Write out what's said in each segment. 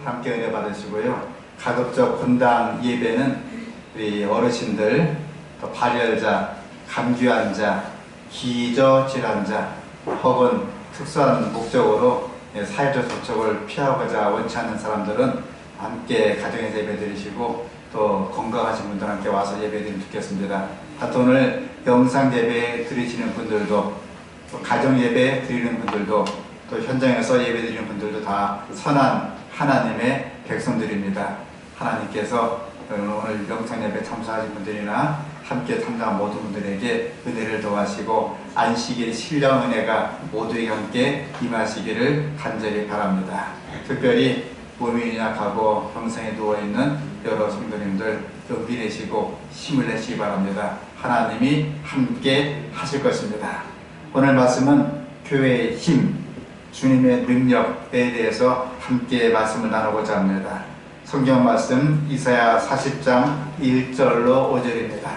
함께 은혜 받으시고요. 가급적 분당 예배는 우리 어르신들, 또 발열자, 감기환 자, 기저질환 자 혹은 특수한 목적으로 사회적 접촉을 피하고자 원치 않는 사람들은 함께 가정에서 예배 드리시고 또 건강하신 분들 함께 와서 예배 드리면 좋겠습니다. 또 오늘 영상 예배 드리시는 분들도 또 가정 예배 드리는 분들도 또 현장에서 예배 드리는 분들도 다 선한 하나님의 백성들입니다. 하나님께서 오늘 영상 예배 참석하신 분들이나 함께 참가한 모든 분들에게 은혜를 더하시고 안식일 신령 은혜가 모두에게 함께 임하시기를 간절히 바랍니다. 특별히 몸이 약하고 병상에 누워있는 여러 성도님들 용기 내시고 힘을 내시기 바랍니다. 하나님이 함께 하실 것입니다. 오늘 말씀은 교회의 힘, 주님의 능력에 대해서 함께 말씀을 나누고자 합니다. 성경 말씀 이사야 40장 1절로 5절입니다.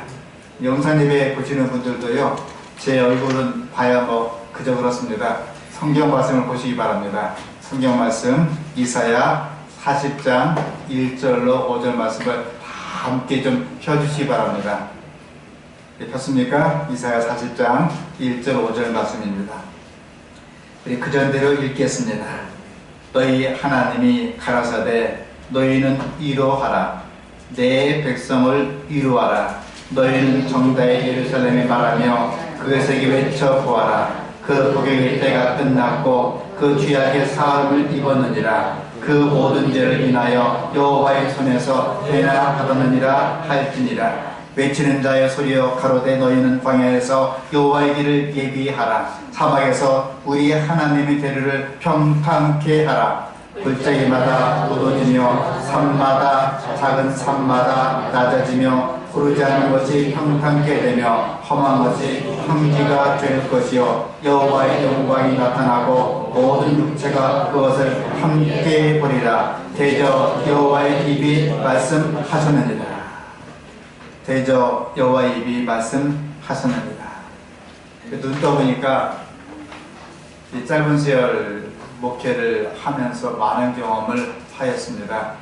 영상 예배 보시는 분들도요, 제 얼굴은 봐야 그저 그렇습니다. 성경 말씀을 보시기 바랍니다. 성경 말씀 이사야 40장 1절로 5절 말씀을 다 함께 좀 펴주시기 바랍니다. 폈습니까? 이사야 40장 1절 5절 말씀입니다. 우리 그전대로 읽겠습니다. 너희 하나님이 가라사대 너희는 위로하라. 내 백성을 위로하라. 너희는 정다의 예루살렘에 말하며 그에서에게 외쳐보아라. 그 복역의 때가 끝났고 그 죄악의 사함을 입었느니라. 그 모든 죄를 인하여 여호와의 손에서 회나 받았느니라 할지니라. 외치는 자의 소리여 가로되 너희는 광야에서 여호와의 길을 예비하라. 사막에서 우리 하나님의 대류를 평탄케 하라. 골짜기마다 무너지며 산마다 작은 산마다 낮아지며 구르지 않은 것이 평탄케 되며 험한 것이 황지가 될 것이요 여호와의 영광이 나타나고 모든 육체가 그것을 함께 보리라. 대저 여호와의 입이 말씀하셨느니라. 대저 여호와의 입이 말씀하셨느니라. 눈 떠보니까 이 짧은 세월 목회를 하면서 많은 경험을 하였습니다.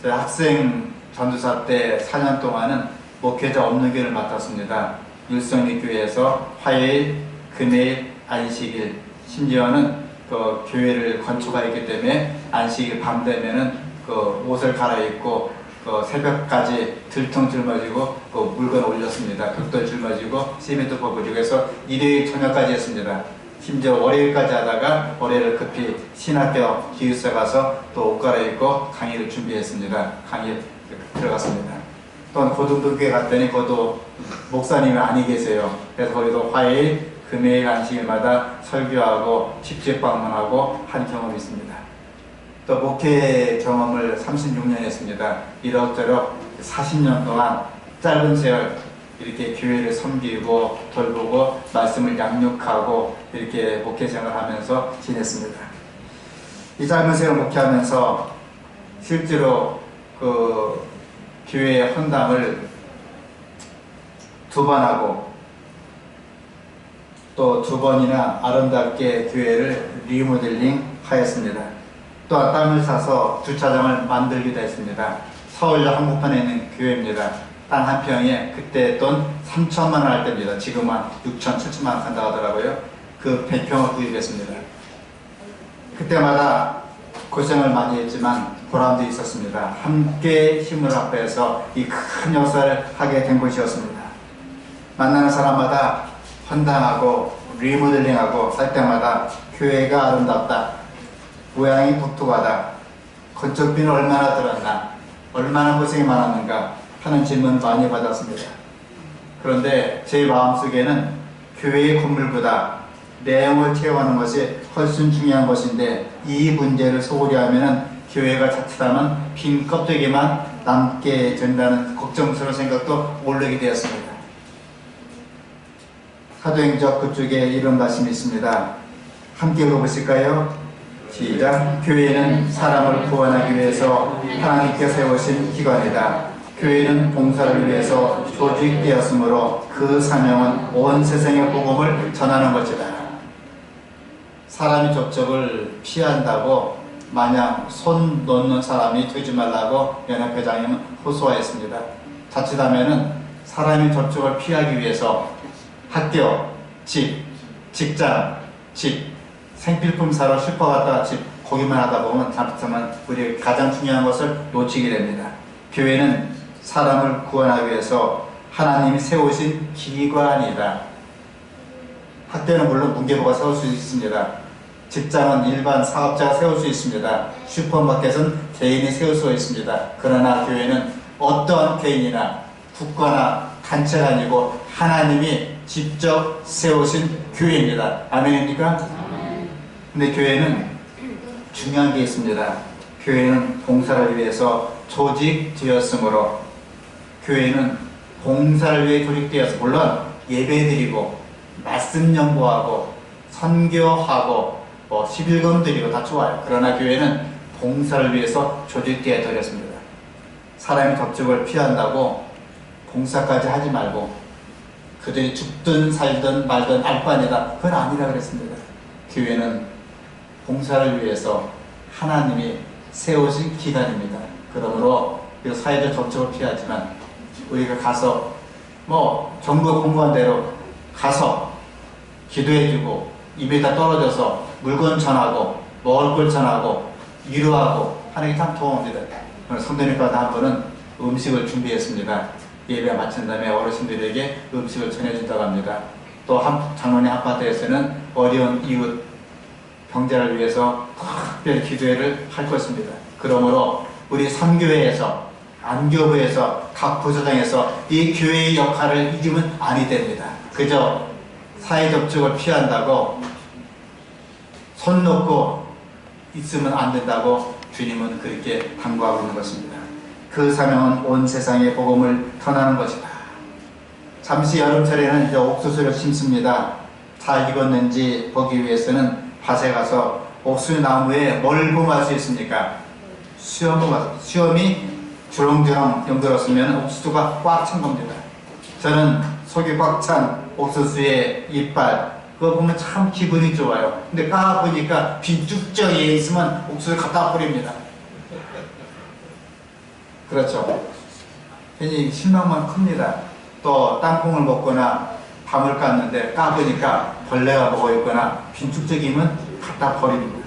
제 학생 전도사 때 4년 동안은 목회자 없는 교회를 맡았습니다. 율성리교회에서 화요일, 금요일, 안식일, 심지어는 그 교회를 건축하였기 때문에 안식일 밤 되면은 그 옷을 갈아입고 그 새벽까지 들통 짊어지고 그 물건 올렸습니다. 벽돌 짊어지고 시멘트 퍼부리고 해서 일요일 저녁까지 했습니다. 심지어 월요일까지 하다가 월요일을 급히 신학교 기숙사 가서 또 옷 갈아입고 강의를 준비했습니다. 강의에 들어갔습니다. 또 고등교회 갔더니 거기도 목사님이 아니 계세요. 그래서 거기도 화요일, 금요일, 안식일마다 설교하고 직접 방문하고 한 경험이 있습니다. 또 목회 경험을 36년 했습니다. 이럭저럭 40년 동안 짧은 세월 이렇게 교회를 섬기고 돌보고 말씀을 양육하고 이렇게 목회 생활하면서 지냈습니다. 이 짧은 세월 목회하면서 실제로 그 교회의 헌담을 2번 하고 또 2번이나 아름답게 교회를 리모델링 하였습니다. 또 땅을 사서 주차장을 만들기도 했습니다. 서울역 한복판에 있는 교회입니다. 땅 한 평에 그때 돈 3천만 원 할 때입니다. 지금은 6천, 7천만 원 한다고 하더라고요. 그 100평을 구입했습니다. 그때마다 고생을 많이 했지만 보람도 있었습니다. 함께 힘을 합해서 이 큰 역사를 하게 된 곳이었습니다. 만나는 사람마다 헌당하고 리모델링하고 살 때마다 교회가 아름답다. 모양이 독특하다. 건축비는 얼마나 들었나? 얼마나 고생이 많았는가? 하는 질문 많이 받았습니다. 그런데 제 마음속에는 교회의 건물보다 내용을 채워가는 것이 훨씬 중요한 것인데, 이 문제를 소홀히 하면 교회가 자칫하면 빈 껍데기만 남게 된다는 걱정스러운 생각도 올리게 되었습니다. 사도행전 그쪽에 이런 말씀이 있습니다. 함께 읽어보실까요? 시작. 교회는 사람을 구원하기 위해서 하나님께 세우신 기관이다. 교회는 봉사를 위해서 조직되었으므로 그 사명은 온 세상의 복음을 전하는 것이다. 사람이 접촉을 피한다고 마냥 손 놓는 사람이 되지 말라고 연합회장님은 호소하였습니다. 자칫하면은 사람이 접촉을 피하기 위해서 학교, 집, 직장, 집, 생필품 사러 슈퍼 갔다가 집 거기만 하다 보면 잘못하면 우리 가장 중요한 것을 놓치게 됩니다. 교회는 사람을 구원하기 위해서 하나님이 세우신 기관이다. 학교는 물론 문계부가 세울 수 있습니다. 직장은 일반 사업자가 세울 수 있습니다. 슈퍼마켓은 개인이 세울 수 있습니다. 그러나 교회는 어떤 개인이나 국가나 단체가 아니고 하나님이 직접 세우신 교회입니다. 아멘입니까? 근데 교회는 중요한 게 있습니다. 교회는 봉사를 위해서 조직되었으므로, 교회는 봉사를 위해 조직되어서 물론 예배드리고 말씀 연구하고 선교하고 11금 드리고 다 좋아요. 그러나 교회는 봉사를 위해서 조직되어 드렸습니다. 사람이 접촉을 피한다고 봉사까지 하지 말고 그들이 죽든 살든 말든 알 거 아니다. 그건 아니라 그랬습니다. 교회는 봉사를 위해서 하나님이 세우신 기관입니다. 그러므로 사회적 접촉을 피하지만 우리가 가서 정부 공부한 대로 가서 기도해주고 입에다 떨어져서 물건 전하고 먹을 걸 전하고 위로하고 하는 게 참 도움입니다. 성도님과도 한 번은 음식을 준비했습니다. 예배 마친 다음에 어르신들에게 음식을 전해준다고 합니다. 또 장로님 아파트에서는 어려운 이웃 병자를 위해서 특별히 기도회를 할 것입니다. 그러므로 우리 3교회에서 안교부에서 각 부서장에서 이 교회의 역할을 잊으면 아니 됩니다. 그저 사회 접촉을 피한다고 손 놓고 있으면 안 된다고 주님은 그렇게 당부하고 있는 것입니다. 그 사명은 온 세상에 복음을 전하는 것이다. 잠시 여름철에는 이제 옥수수를 심습니다. 잘 익었는지 보기 위해서는 밭에 가서 옥수수 나무에 뭘 보면 알 수 있습니까? 수염이 주렁주렁 연들었으면 옥수수가 꽉 찬 겁니다. 저는 속이 꽉 찬 옥수수의 이빨, 그거 보면 참 기분이 좋아요. 근데 까보니까 빈쭉저기에 있으면 옥수수 갖다 버립니다. 그렇죠. 괜히 실망만 큽니다. 또 땅콩을 먹거나 밤을 깠는데 까보니까 벌레가 먹어있거나 빈쭉저기면 갖다 버립니다.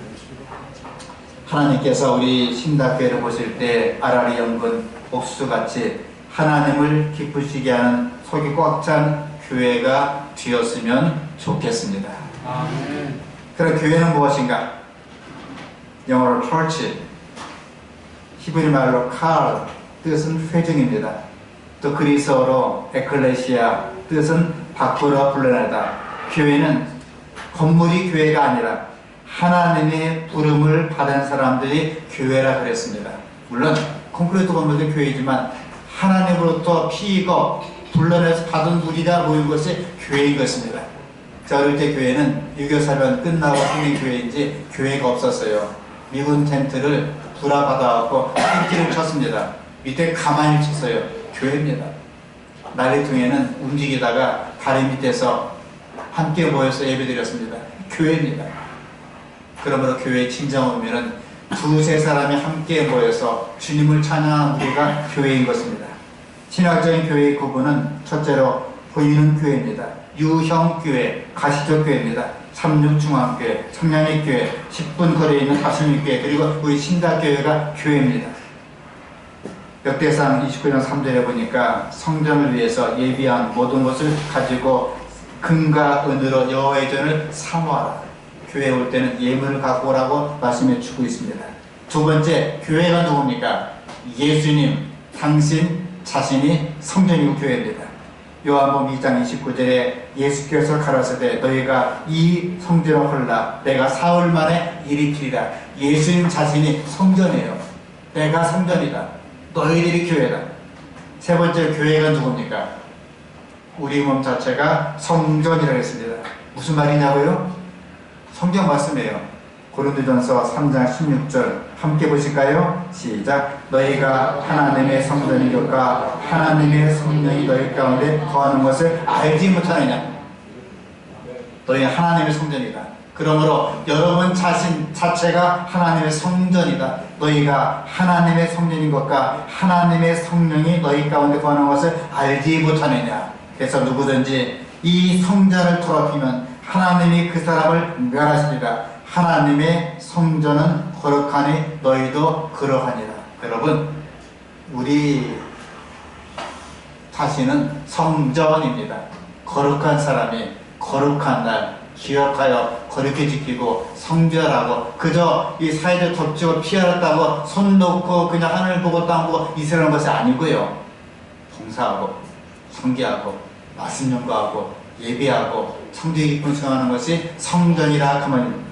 하나님께서 우리 신다교회를 보실 때 아라리 연근 옥수수같이 하나님을 기쁘시게 하는 속이 꽉 찬 교회가 되었으면 좋겠습니다. 아멘. 그럼 교회는 무엇인가? 영어로 church, 히브리 말로 칼, 뜻은 회중입니다. 또 그리스어로 에클레시아, 뜻은 밖으로 불러내다. 교회는 건물이 교회가 아니라 하나님의 부름을 받은 사람들이 교회라 그랬습니다. 물론 콘크리트 건물도 교회이지만 하나님으로부터 피고 불러내서 받은 무리가 모인 것이 교회인 것입니다. 자, 어릴 때 교회는 유교사변 끝나고 생긴 교회인지 교회가 없었어요. 미군 텐트를 불화 받아갖고 텐트를 쳤습니다. 밑에 가만히 쳤어요. 교회입니다. 난리통에는 움직이다가 다리 밑에서 함께 모여서 예배드렸습니다. 교회입니다. 그러므로 교회에 친정 오면은 두세 사람이 함께 모여서 주님을 찬양하는 우리가 교회인 것입니다. 신학적인 교회의 구분은 첫째로 보이는 교회입니다. 유형교회, 가시적교회입니다. 삼육중앙교회, 청량리교회, 10분 거리에 있는 가슴리교회, 그리고 우리 신다교회가 교회입니다. 역대상 29장 3절에 보니까 성전을 위해서 예비한 모든 것을 가지고 금과 은으로 여호와의 전을 사모하라. 교회 올 때는 예물을 갖고 오라고 말씀해 주고 있습니다. 두 번째, 교회가 누굽니까? 예수님, 당신 자신이 성전이고 교회입니다. 요한복음 2장 29절에 예수께서 가라사대 너희가 이 성전을 헐라 내가 사흘 만에 일으키리라. 예수님 자신이 성전이에요. 내가 성전이다. 너희들이 교회다. 세 번째, 교회가 누굽니까? 우리 몸 자체가 성전이라고 했습니다. 무슨 말이냐고요? 성경 말씀이에요. 고린도전서 3장 16절 함께 보실까요? 시작. 너희가 하나님의 성전이니까 하나님의 성령이 너희 가운데 거하는 것을 알지 못하느냐. 너희 하나님의 성전이다. 그러므로 여러분 자신 자체가 하나님의 성전이다. 너희가 하나님의 성전인 것과 하나님의 성령이 너희 가운데 거하는 것을 알지 못하느냐. 그래서 누구든지 이 성전을 더럽히면 하나님이 그 사람을 멸하시리라. 하나님의 성전은 거룩하니 너희도 그러하니라. 여러분, 우리 자신은 성전입니다. 거룩한 사람이 거룩한 날 기억하여 거룩히 지키고 성결하고 그저 이 사회적 덕지고 피하였다고 손 놓고 그냥 하늘 보고 땅 보고 이슬하는 것이 아니고요. 봉사하고 성기하고 말씀 연구하고 예배하고 성도의 기쁨을 수행하는 것이 성전이라 그 말입니다.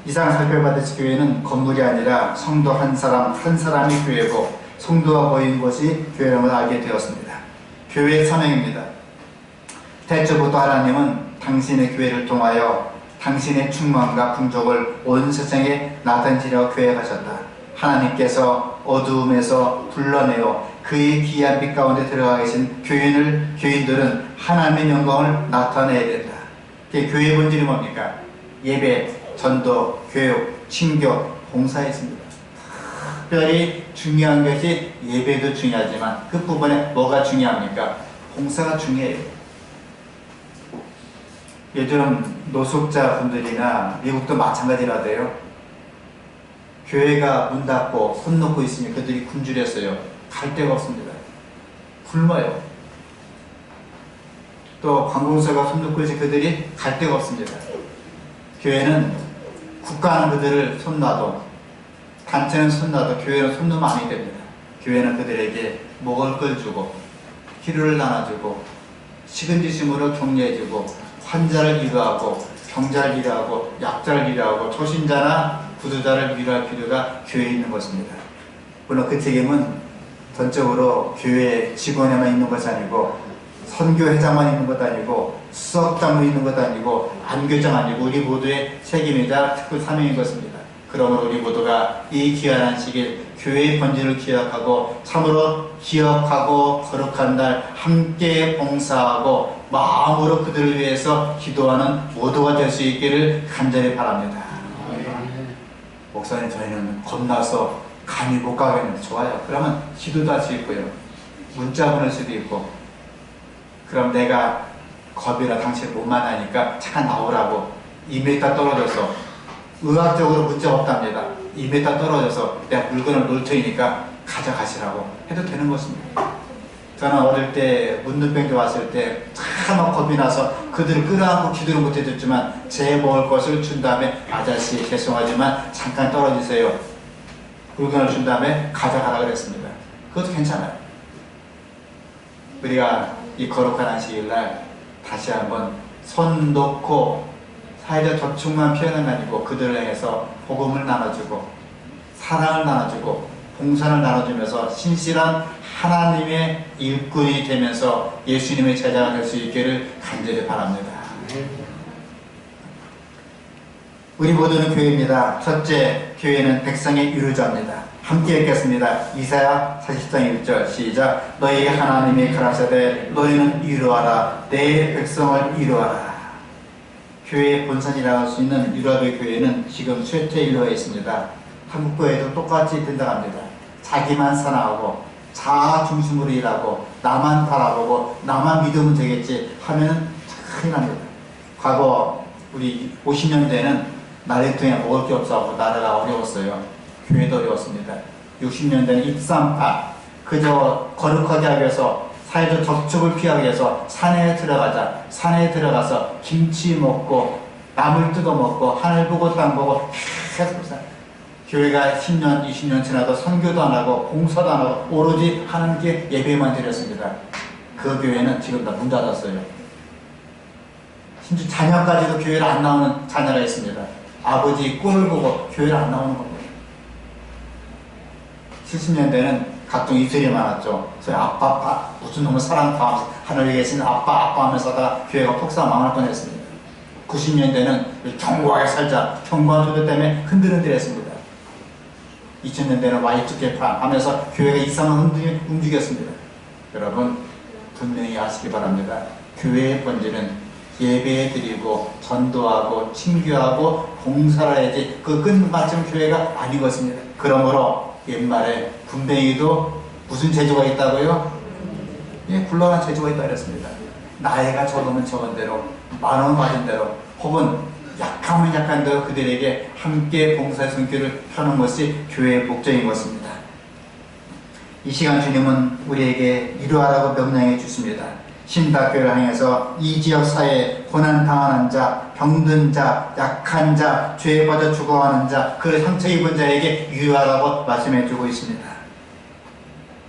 이상 살펴받으신 교회는 건물이 아니라 성도 한 사람 한 사람이 교회고 성도가 모인 것이 교회라는 것을 알게 되었습니다. 교회의 사명입니다. 태초부터 하나님은 당신의 교회를 통하여 당신의 충만과 풍족을 온 세상에 나타내시려 계획하셨다. 하나님께서 어두움에서 불러내어 그의 귀한 빛 가운데 들어가 계신 교인들은 하나님의 영광을 나타내야 된다. 교회의 본질이 뭡니까? 예배, 전도, 교육, 친교, 봉사에 있습니다. 특별히 중요한 것이 예배도 중요하지만 그 부분에 뭐가 중요합니까? 봉사가 중요해요. 요즘 노숙자분들이나 미국도 마찬가지라대요. 교회가 문 닫고 손 놓고 있으니 그들이 굶주렸어요. 갈 데가 없습니다. 굶어요. 또 관공서가 손 놓고 있으니 그들이 갈 데가 없습니다. 교회는 국가는 그들을 손 놔도 단체는 손 놔도 교회는 손 놓으면 안 됩니다. 교회는 그들에게 먹을 걸 주고 필요를 나눠주고 식은지심으로 격려해주고 환자를 위로하고 병자를 위로하고 약자를 위로하고 초신자나 구두자를 위로할 필요가 교회에 있는 것입니다. 물론 그 책임은 전적으로 교회 직원에만 있는 것이 아니고 선교회장만 있는 것도 아니고 수석장만 있는 것도 아니고 안교장 아니고 우리 모두의 책임이자 특별 사명인 것입니다. 그러므로 우리 모두가 이 귀한 시기에 교회의 본질을 기억하고 참으로 기억하고 거룩한 날 함께 봉사하고 마음으로 그들을 위해서 기도하는 모두가 될 수 있기를 간절히 바랍니다. 목사님, 저희는 겁나서 감히 못 가겠는데 좋아요. 그러면 기도도 할 수 있고요. 문자 보낼 수도 있고. 그럼 내가 겁이라 당신 못 만나니까 잠깐 나오라고 2m 떨어져서 의학적으로 문제 없답니다. 2m 떨어져서 내가 물건을 놓을 테니까 가져가시라고 해도 되는 것입니다. 저는 어릴 때 문둥병자 왔을 때 참 겁이 나서 그들을 끌어안고 기도를 못 해줬지만 제 먹을 것을 준 다음에 아저씨 죄송하지만 잠깐 떨어지세요. 물건을 준 다음에 가져가라 그랬습니다. 그것도 괜찮아요. 우리가 이 거룩한 안식일날 다시 한번 손 놓고 사회적 접촉만 피하는 게 아니고 그들을 향해서 복음을 나눠주고 사랑을 나눠주고 봉사를 나눠주면서 신실한 하나님의 일꾼이 되면서 예수님의 제자가 될 수 있기를 간절히 바랍니다. 우리 모두는 교회입니다. 첫째, 교회는 백성의 위로자입니다. 함께 읽겠습니다. 이사야 40장 1절 시작. 너희 하나님이 가라사대 너희는 위로하라. 내 백성을 위로하라. 교회의 본산이라고 할 수 있는 유럽의 교회는 지금 쇠퇴 일로에 있습니다. 한국 교회도 똑같이 된다고 합니다. 자기만 사랑하고 자아 중심으로 일하고 나만 바라보고 나만 믿으면 되겠지 하면 큰일 납니다. 과거 우리 50년대는 나래통에 먹을 게 없어서 나라가 어려웠어요. 교회도 어려웠습니다. 60년대는 입산파 그저 거룩하게 하기 위해서 사회적 접촉을 피하기 위해서 산에 들어가자. 산에 들어가서 김치 먹고 남을 뜯어먹고 하늘 보고 땅 보고 계속 살. 교회가 10년, 20년 지나도 선교도 안 하고 봉사도 안 하고 오로지 하나님께 예배만 드렸습니다. 그 교회는 지금 다 문 닫았어요. 심지어 자녀까지도 교회를 안 나오는 자녀가 있습니다. 아버지 꼴을 보고 교회를 안 나오는 겁니다. 70년대는 각종 이슬이 많았죠. 그래서 아빠 무슨 놈을 사랑하면서 하늘에 계신 아빠 하면서 하다가 교회가 폭사 망할 뻔했습니다. 90년대는 견고하게 살자 견고한 조도 때문에 흔들흔들했습니다. 2000년대는 Y2K 하면서 교회가 이상한 움직였습니다. 여러분 분명히 아시기 바랍니다. 교회의 본질은 예배 드리고 전도하고 친교하고 봉사를 해야지 그 끝마침 교회가 아니었습니다. 그러므로 옛말에 군뱅이도 무슨 재주가 있다고요? 예, 굴러간 재주가 있다 그랬습니다. 나이가 적으면 적은 대로 만원 맞은 대로 혹은 약하면 약한 대로 그들에게 함께 봉사의 손길을 펴는 것이 교회의 목적인 것입니다. 이 시간 주님은 우리에게 이루하라고 명령해 주십니다. 신탁교회를 향해서 이 지역 사회에 고난당하는 자, 병든 자, 약한 자, 죄에 빠져 죽어가는 자, 그 상처 입은 자에게 유하라고 말씀해 주고 있습니다.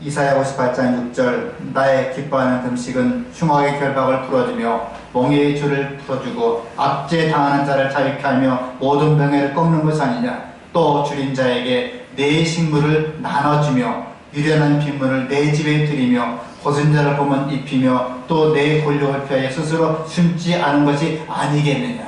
이사야 58장 6절 나의 기뻐하는 금식은 흉악의 결박을 풀어주며 멍에의 줄을 풀어주고 압제 당하는 자를 자유케 하며 모든 병해를 꺾는 것이 아니냐. 또 줄인 자에게 내 식물을 나눠주며 유련한 빈문을 내 집에 들이며 벗은 자를 보면 입히며 또 내 권력을 피하여 스스로 숨지 않은 것이 아니겠느냐.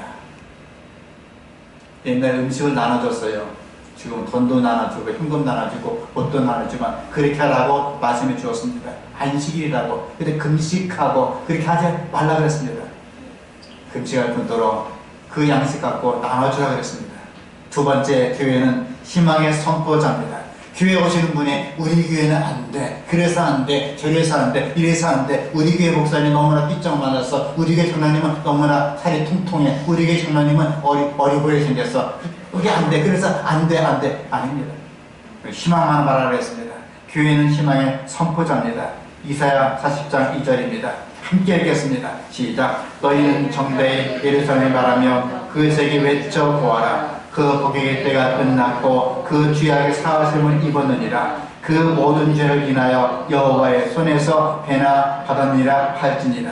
옛날 음식을 나눠줬어요. 지금 돈도 나눠주고 현금 나눠주고 옷도 나눠주지만 그렇게 하라고 말씀해 주었습니다. 안식일이라고. 근데 금식하고 그렇게 하지 말라 그랬습니다. 금식할 뿐더러 그 양식 갖고 나눠주라 그랬습니다. 두 번째, 교회는 희망의 선포자입니다. 교회 오시는 분이 우리 교회는 안 돼. 그래서 안 돼. 저래서 안 돼. 이래서 안 돼. 우리 교회 목사님 너무나 삐쩍 말랐어. 우리 교회 장로님은 너무나 살이 통통해. 우리 교회 장로님은 어리 보이게 생겼어. 그게 안 돼. 그래서 안 돼. 안 돼. 아닙니다. 희망만 말하라 했습니다. 교회는 희망의 선포자입니다. 이사야 40장 2절입니다. 함께 읽겠습니다. 시작. 너희는 정대의 예루살렘에 말하며 그 세계 외쳐 보아라. 그 복의 때가 끝났고 그 죄악의 사하심을 입었느니라. 그 모든 죄를 인하여 여호와의 손에서 배나 받았느니라 할지니라.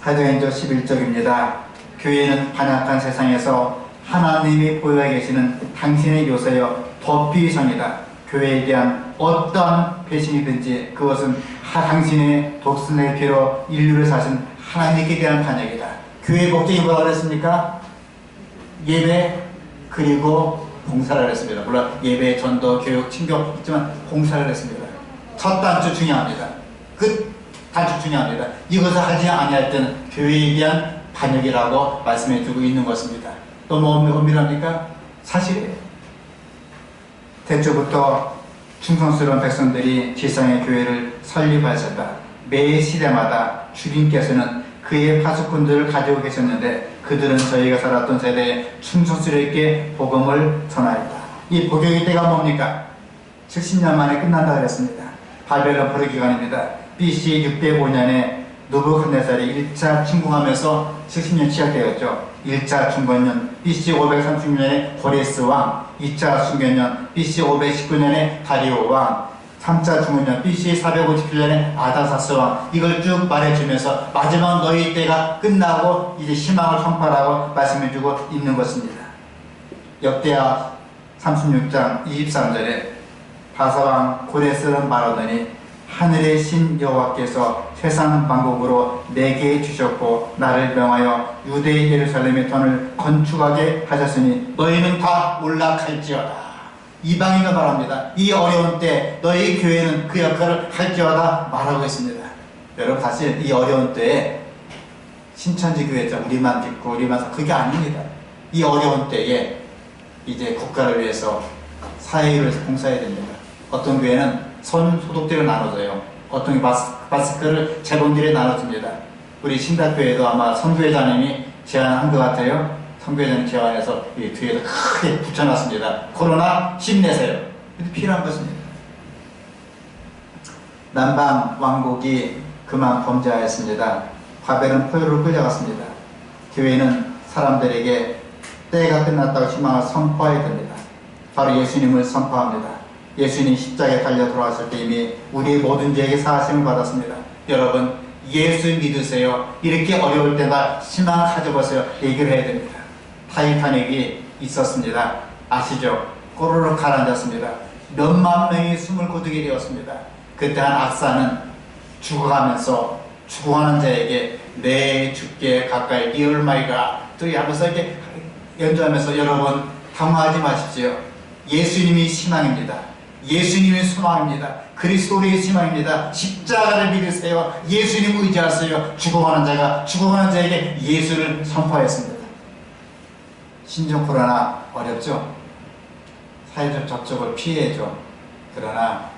사도행전 11절입니다. 교회는 반악한 세상에서 하나님이 보여 계시는 당신의 요새여 도피성이다. 교회에 대한 어떤 배신이든지 그것은 당신의 독선의 피로 인류를 사신 하나님께 대한 반역이다. 교회의 목적이 뭐라고 그랬습니까? 예배 그리고 봉사를 했습니다. 물론 예배, 전도, 교육, 친교 있지만 봉사를 했습니다. 첫 단추 중요합니다. 끝 단추 중요합니다. 이것을 하지 아니할 때는 교회에 대한 반역이라고 말씀해 주고 있는 것입니다. 또 뭐 엄밀합니까? 사실이에요. 태초부터 충성스러운 백성들이 지상의 교회를 설립하셨다. 매 시대마다 주님께서는 그의 파수꾼들을 가지고 계셨는데 그들은 저희가 살았던 세대에 충성스럽게 복음을 전하였다. 이 복역의 때가 뭡니까? 70년 만에 끝난다 그랬습니다. 바벨론 포로 기간입니다. BC 605년에 느부갓네살이 1차 침공하면서 70년 시작되었죠. 1차 중건년 BC 536년에 고레스 왕, 2차 순교년 BC 519년에 다리오 왕, 3차 중건년 BC 457년에 아다사스 왕. 이걸 쭉 말해주면서 마지막 너희 때가 끝나고 이제 희망을 선포하라고 말씀해주고 있는 것입니다. 역대하 36장 23절에 바사왕 고레스는 말하더니 하늘의 신 여호와께서 세상 만국으로 내게 주셨고 나를 명하여 유대 예루살렘의 터를 건축하게 하셨으니 너희는 다 올라갈지어다. 이방인을 말합니다. 이 어려운 때 너희 교회는 그 역할을 할지어다 말하고 있습니다. 여러분 사실 이 어려운 때에 신천지 교회죠. 우리만 믿고 우리만 그게 아닙니다. 이 어려운 때에 이제 국가를 위해서 사회를 위해서 봉사해야 됩니다. 어떤 교회는 손 소독제를 나눠줘요. 어떤 마스크를 재봉들에 나눠줍니다. 우리 신탁교회도 아마 선교회장님이 제안한 것 같아요. 선교회장님 제안해서 이 뒤에도 크게 붙여놨습니다. 코로나 힘내세요. 필요한 것입니다. 남방 왕국이 그만 범죄하였습니다. 바벨론 포로로 끌려갔습니다. 교회는 사람들에게 때가 끝났다고 희망을 선포해야 됩니다. 바로 예수님을 선포합니다. 예수님 십자가에 달려 돌아왔을 때 이미 우리의 모든 죄에게 사하심을 받았습니다. 여러분, 예수 믿으세요. 이렇게 어려울 때마다 희망을 가져보세요. 얘기를 해야 됩니다. 타이타닉이 있었습니다. 아시죠? 꼬르륵 가라앉았습니다. 몇만 명이 숨을 고르게 되었습니다. 그때 한 악사는 죽어가면서 죽어가는 자에게 내 죽게 가까이 Dear my God 또 하면서 이렇게 연주하면서 여러분 당황하지 마십시오. 예수님이 희망입니다. 예수님이 소망입니다. 그리스도의 희망입니다. 십자가를 믿으세요. 예수님 의지하세요. 죽어가는 자에게 예수를 선포했습니다. 신종 코로나 어렵죠? 사회적 접촉을 피해야죠. 그러나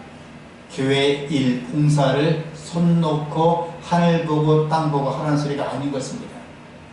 교회 일 봉사를 손 놓고 하늘 보고 땅 보고 하라는 소리가 아닌 것입니다.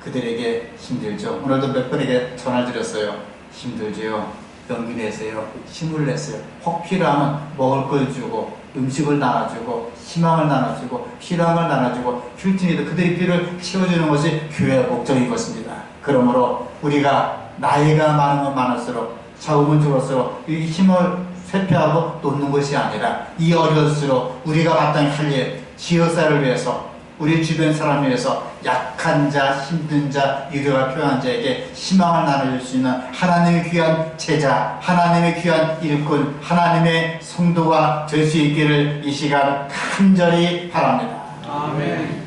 그들에게 힘들죠. 오늘도 몇 분에게 전화 드렸어요. 힘들죠. 용기 내세요. 힘을 내세요. 혹 필요하면 먹을 걸 주고 음식을 나눠주고 희망을 나눠주고 필요한 걸 나눠주고 힐튼이도 그들의 필요를 채워주는 것이 교회의 목적인 것입니다. 그러므로 우리가 나이가 많으면 많을수록 적으면 적을수록 이 힘을 회피하고 놓는 것이 아니라 이 어려울수록 우리가 마땅히 할 일, 지역사회를 위해서 우리 주변 사람을 위해서 약한 자, 힘든 자, 유료가 필요한 자에게 희망을 나눠줄 수 있는 하나님의 귀한 제자, 하나님의 귀한 일꾼, 하나님의 성도가 될 수 있기를 이 시간 간절히 바랍니다. 아멘.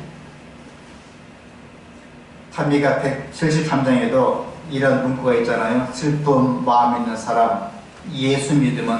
찬미가 173장에도 이런 문구가 있잖아요. 슬픔 마음 있는 사람, 예수 믿음은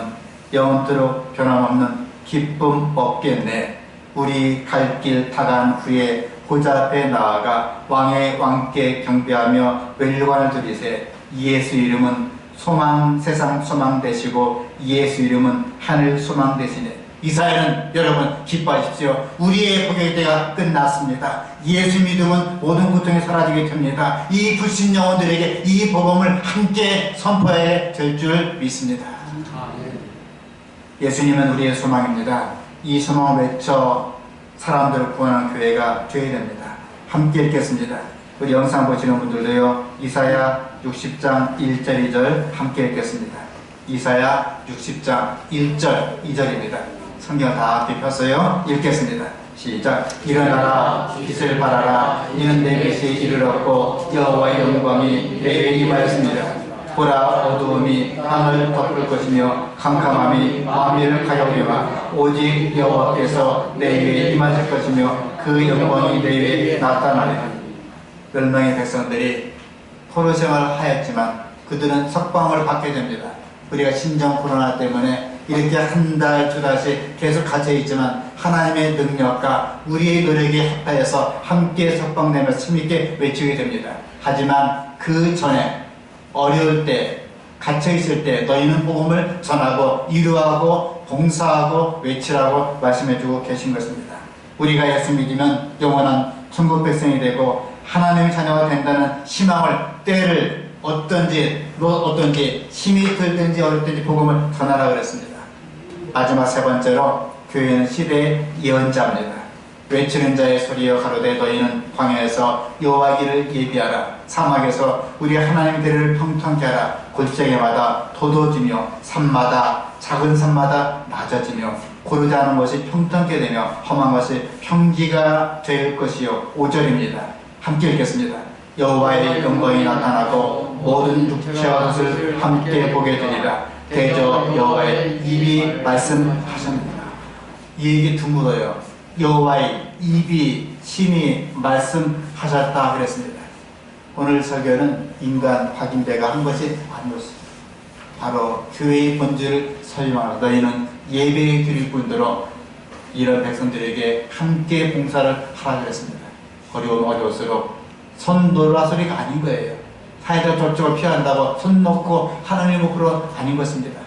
영원토록 변함없는 기쁨 없겠네. 우리 갈 길 다간 후에 보좌 앞에 나아가 왕의 왕께 경배하며 멜관을 드리세. 예수 이름은 소망, 세상 소망 되시고 예수 이름은 하늘 소망 되시네. 이 사회는 여러분 기뻐하십시오. 우리의 복의 때가 끝났습니다. 예수 믿음은 모든 고통이 사라지게 됩니다. 이 불신 영혼들에게 이 복음을 함께 선포해야 될 줄 믿습니다. 예수님은 우리의 소망입니다. 이 소망을 외쳐 사람들을 구원하는 교회가 되어야 됩니다. 함께 읽겠습니다. 우리 영상 보시는 분들도요. 이사야 60장 1절 2절 함께 읽겠습니다. 이사야 60장 1절 2절입니다. 성경 다 앞에 폈어요. 읽겠습니다. 시작. 일어나라 빛을 발하라. 이는 내 빛이 이르렀고 여호와의 영광이 내게 임하였습니다. 보라 어두움이 땅을 덮을 것이며 캄캄함이 만민을 가려우리라. 오직 여호와께서 내 위에 임하실 것이며 그 영광이 내 위에 나타나리라. 몇 명의 백성들이 포로 생활을 하였지만 그들은 석방을 받게 됩니다. 우리가 신종 코로나 때문에 이렇게 한 달, 두 달씩 계속 갇혀있지만 하나님의 능력과 우리의 노력이 합하여서 함께 석방되며 힘있게 외치게 됩니다. 하지만 그 전에 어려울 때, 갇혀있을 때 너희는 복음을 전하고 이루하고 봉사하고 외치라고 말씀해주고 계신 것입니다. 우리가 예수 믿으면 영원한 천국 백성이 되고 하나님의 자녀가 된다는 희망을, 때를 어떤지 힘이 들든지 어렵든지 복음을 전하라고 그랬습니다. 마지막 세 번째로 교회는 시대의 예언자입니다. 외치는 자의 소리여 가로되 너희는 광야에서 여호와 길을 예비하라. 사막에서 우리 하나님 대를 평탄케 하라. 골짜기마다 도도지며 산마다 작은 산마다 낮아지며 고르지 않은 것이 평탄케 되며 험한 것이 평지가 될 것이요. 5절입니다. 함께 읽겠습니다. 여호와의 영광이 나타나고 모든 육체와 것을 함께 보게 되리라. 대저 여호와의 입이 말씀하셨느니라. 이 얘기 드물어요. 여호와의 입이 친히 말씀하셨다 그랬습니다. 오늘 설교는 인간 확인대가 한 것이 아니었습니다. 바로 교회의 본질을 설명하라. 너희는 예배 드릴 분들로 이런 백성들에게 함께 봉사를 하라 그랬습니다. 어려울수록 손 놓으라 소리가 아닌 거예요. 사회적 접촉을 피한다고 손 놓고 하나님의 목으로 아닌 것입니다.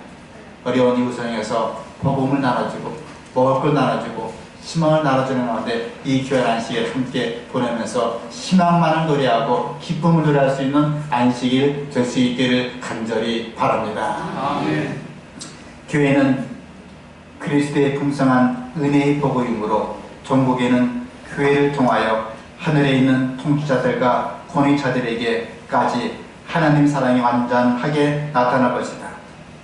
어려운 이웃성에서 복음을 나눠주고 먹을 걸 나눠주고 희망을 나눠주는 가운데 이 교회 안식을 함께 보내면서 희망만을 노래하고 기쁨을 노래할 수 있는 안식일 될 수 있기를 간절히 바랍니다. 아멘. 교회는 그리스도의 풍성한 은혜의 복음이므로 전국에는 교회를 통하여 하늘에 있는 통치자들과 권위자들에게 끝까지 하나님 사랑이 완전하게 나타날 것이다.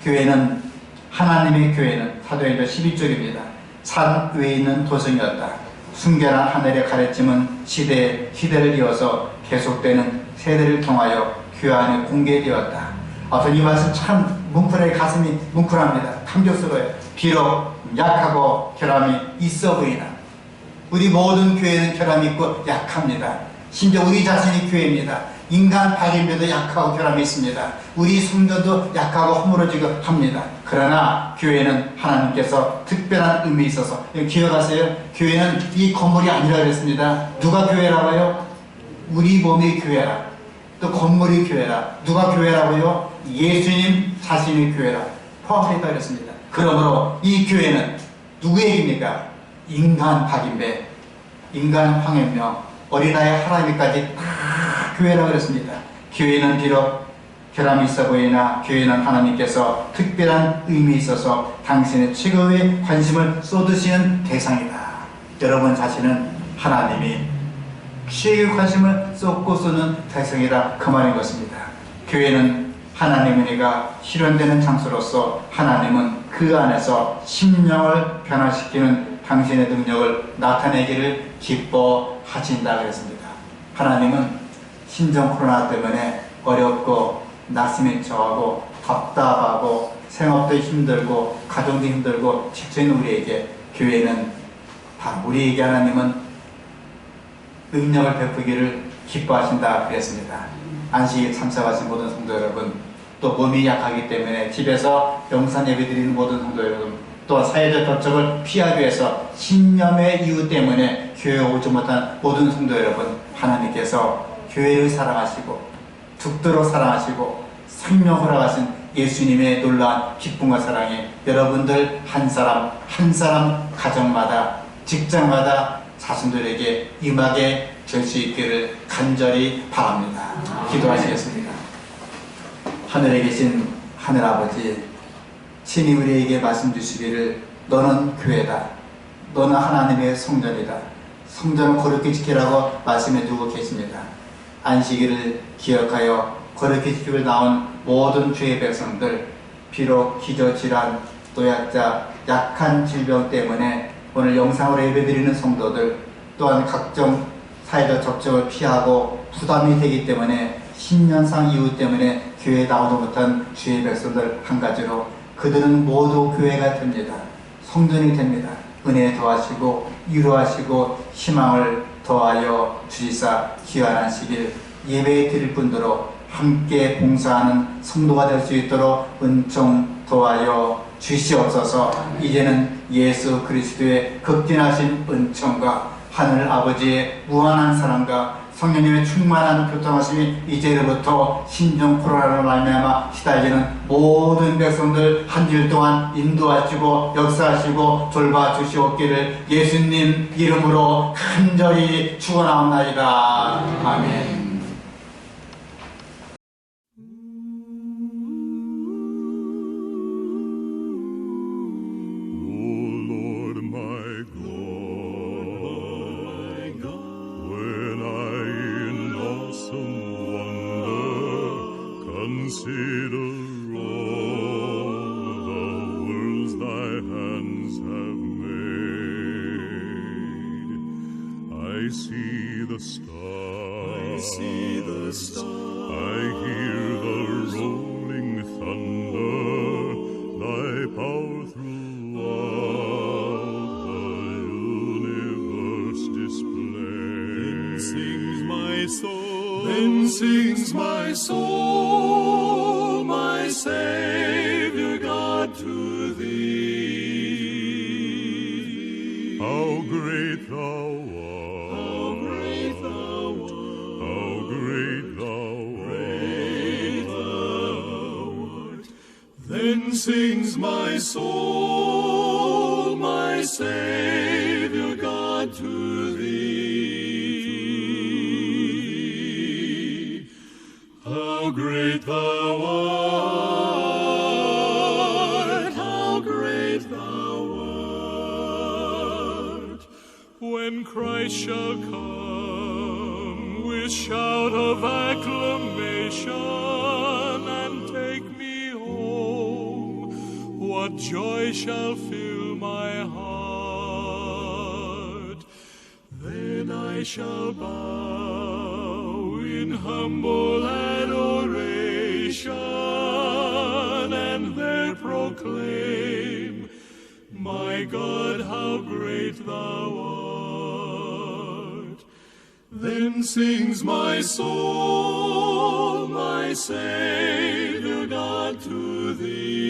교회는, 하나님의 교회는 사도행전 12절입니다. 산 위에 있는 도성이었다. 순결한 하늘의 가르침은 시대를 이어서 계속되는 세대를 통하여 교회 안에 공개되었다. 이 말씀 참 뭉클하게 가슴이 뭉클합니다. 감격스러워요. 비록 약하고 결함이 있어 보이나 우리 모든 교회는 결함이 있고 약합니다. 심지어 우리 자신이 교회입니다. 인간 발견도 약하고 결함이 있습니다. 우리 성도도 약하고 허물어지고 합니다. 그러나 교회는 하나님께서 특별한 의미 있어서 기억하세요. 교회는 이 건물이 아니라 그랬습니다. 누가 교회라고요? 우리 몸이 교회라. 또 건물이 교회라. 누가 교회라고요? 예수님 자신이 교회라. 포함되어 있습니다. 그러므로 이 교회는 누구에게입니까? 인간 박인배, 인간 황해명, 어린아이 하나님까지 다 교회라고 그랬습니다. 교회는 비록 결함이 있어 보이나 교회는 하나님께서 특별한 의미 있어서 당신의 최고의 관심을 쏟으시는 대상이다. 여러분 자신은 하나님이 최고의 관심을 쏟고 쏘는 대상이다. 그 말인 것입니다. 교회는 하나님의 은혜가 실현되는 장소로서 하나님은 그 안에서 심령을 변화시키는 당신의 능력을 나타내기를 기뻐하신다 그랬습니다. 하나님은 신종 코로나 때문에 어렵고 낙심에 처하고 답답하고 생업도 힘들고 가정도 힘들고 지쳐있는 우리에게 교회는 우리에게 하나님은 능력을 베푸기를 기뻐하신다 그랬습니다. 안식일 참석하신 모든 성도 여러분, 또 몸이 약하기 때문에 집에서 영상 예배 드리는 모든 성도 여러분, 또 사회적 접촉을 피하기 위해서 신념의 이유 때문에 교회에 오지 못한 모든 성도 여러분, 하나님께서 교회를 사랑하시고 죽도록 사랑하시고 생명 허락하신 예수님의 놀라운 기쁨과 사랑이 여러분들 한 사람 한 사람 가정마다 직장마다 자신들에게 임하게 될 수 있기를 간절히 바랍니다. 기도하시겠습니다. 하늘에 계신 하늘아버지, 친히 우리에게 말씀 주시기를 너는 교회다. 너는 하나님의 성전이다. 성전을 거룩히 지키라고 말씀해 두고 계십니다. 안식일을 기억하여 거룩히 지키고 나온 모든 주의 백성들, 비록 기저질환, 노약자, 약한 질병 때문에 오늘 영상으로 예배드리는 성도들, 또한 각종 사회적 접촉을 피하고 부담이 되기 때문에 신년상 이유 때문에 교회에 나오지 못한 주의 백성들 한 가지로 그들은 모두 교회가 됩니다. 성전이 됩니다. 은혜 더하시고 위로하시고 희망을 더하여 주시사 귀한 안식일 예배 드릴 분들로 함께 봉사하는 성도가 될 수 있도록 은총 더하여 주시옵소서. 이제는 예수 그리스도의 극진하신 은총과 하늘 아버지의 무한한 사랑과 성령님의 충만한 교통하심이 이제로부터 신종 코로나로 말미암아 시달리는 모든 백성들 한 주일 동안 인도하시고 역사하시고 돌봐주시옵기를 예수님 이름으로 간절히 축원하옵나이다. 아멘. Consider all the worlds thy hands have made. I see the stars. I hear the rolling thunder. Thy power throughout the universe display. Then sings my soul, my Savior God, to thee. How great thou art! How great thou art! How great thou art! Then sings my soul, my Savior God, to thee. How great thou art, how great thou art. When Christ shall come with shout of acclamation, what joy shall fill my heart. Then I shall bow in humble adoration and there proclaim, my God, how great thou art. Then sings my soul, my Savior God, to thee.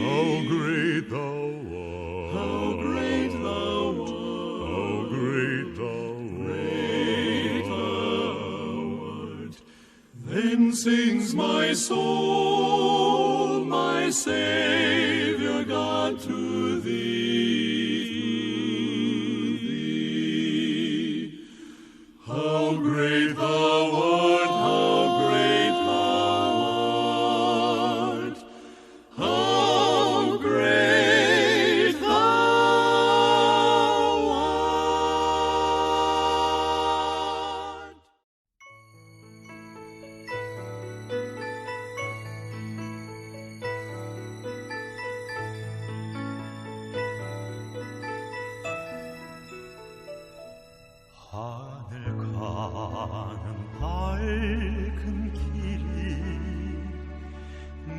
How great thou art. How great thou art. How great thou art. Then sings my soul, my Savior God, to thee. How great thou art, how great thou art, how great thou art. 하늘 가는 밝은 길이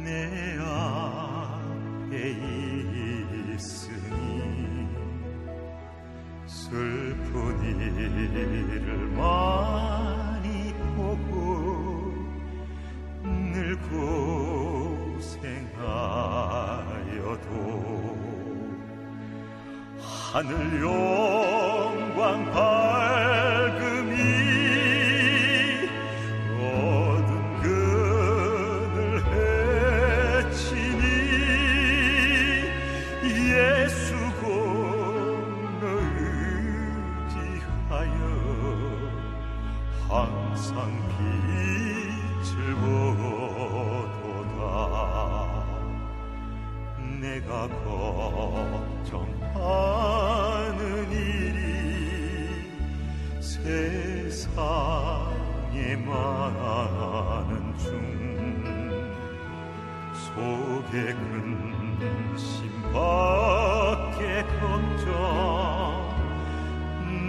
내 앞에 있으니 슬픈 일을 많이 보고 늘 고생하여도 하늘 영광 밝음이 어두운 그늘 헤치니 예수 공로 의지하여 항상 빛을 보도다. 내가 걱정하는 일이 세상에 많은 중 속에 근심밖에 걱정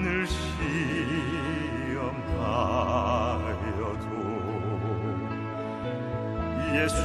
늘 시험하여도 예수